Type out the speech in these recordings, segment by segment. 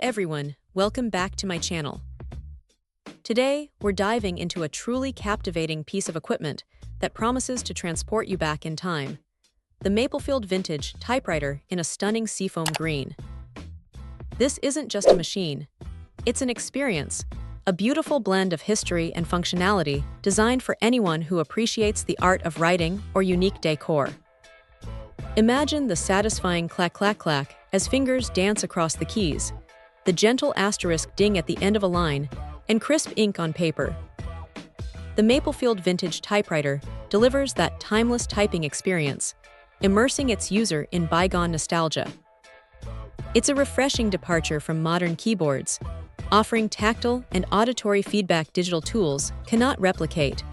everyone, welcome back to my channel. Today, we're diving into a truly captivating piece of equipment that promises to transport you back in time. The Maplefield Vintage Typewriter in a stunning seafoam green. This isn't just a machine, it's an experience, a beautiful blend of history and functionality designed for anyone who appreciates the art of writing or unique decor. Imagine the satisfying clack-clack-clack as fingers dance across the keys, the gentle asterisk ding at the end of a line, and crisp ink on paper. The Maplefield Vintage Typewriter delivers that timeless typing experience, immersing its user in bygone nostalgia. It's a refreshing departure from modern keyboards, offering tactile and auditory feedback digital tools cannot replicate.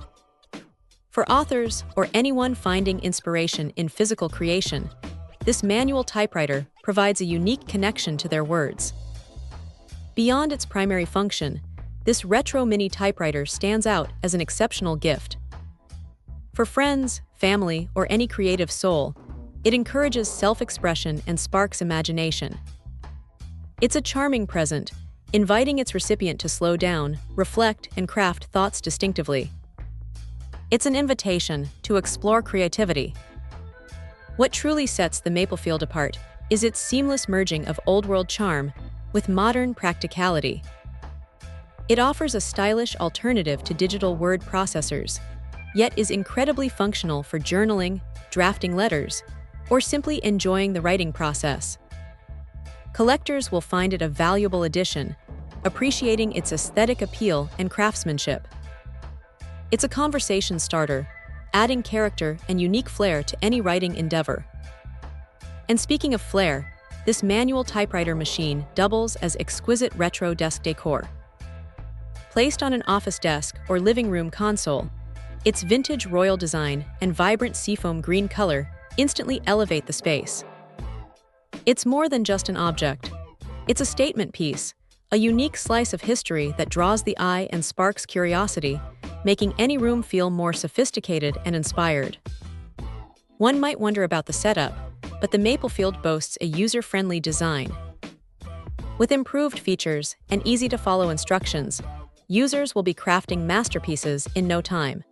For authors or anyone finding inspiration in physical creation, this manual typewriter provides a unique connection to their words. Beyond its primary function, this retro mini typewriter stands out as an exceptional gift. For friends, family, or any creative soul, it encourages self-expression and sparks imagination. It's a charming present, inviting its recipient to slow down, reflect, and craft thoughts distinctively. It's an invitation to explore creativity. What truly sets the Maplefield apart is its seamless merging of old-world charm with modern practicality. It offers a stylish alternative to digital word processors, yet is incredibly functional for journaling, drafting letters, or simply enjoying the writing process. Collectors will find it a valuable addition, appreciating its aesthetic appeal and craftsmanship. It's a conversation starter, adding character and unique flair to any writing endeavor. And speaking of flair, this manual typewriter machine doubles as exquisite retro desk decor. Placed on an office desk or living room console, its vintage royal design and vibrant seafoam green color instantly elevate the space. It's more than just an object. It's a statement piece, a unique slice of history that draws the eye and sparks curiosity, making any room feel more sophisticated and inspired. One might wonder about the setup, but the Maplefield boasts a user-friendly design. With improved features and easy-to-follow instructions, users will be crafting masterpieces in no time.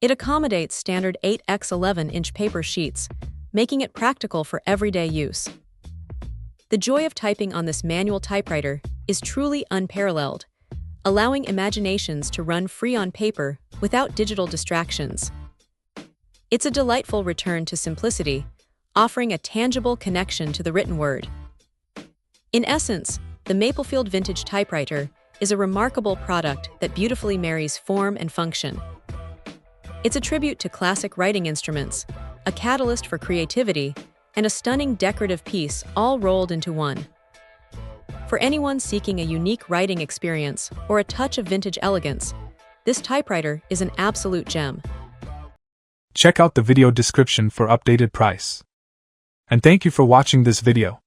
It accommodates standard 8x11-inch paper sheets, making it practical for everyday use. The joy of typing on this manual typewriter is truly unparalleled, allowing imaginations to run free on paper without digital distractions. It's a delightful return to simplicity, offering a tangible connection to the written word. In essence, the Maplefield Vintage Typewriter is a remarkable product that beautifully marries form and function. It's a tribute to classic writing instruments, a catalyst for creativity, and a stunning decorative piece all rolled into one. For anyone seeking a unique writing experience or a touch of vintage elegance, this typewriter is an absolute gem. Check out the video description for updated price. And thank you for watching this video.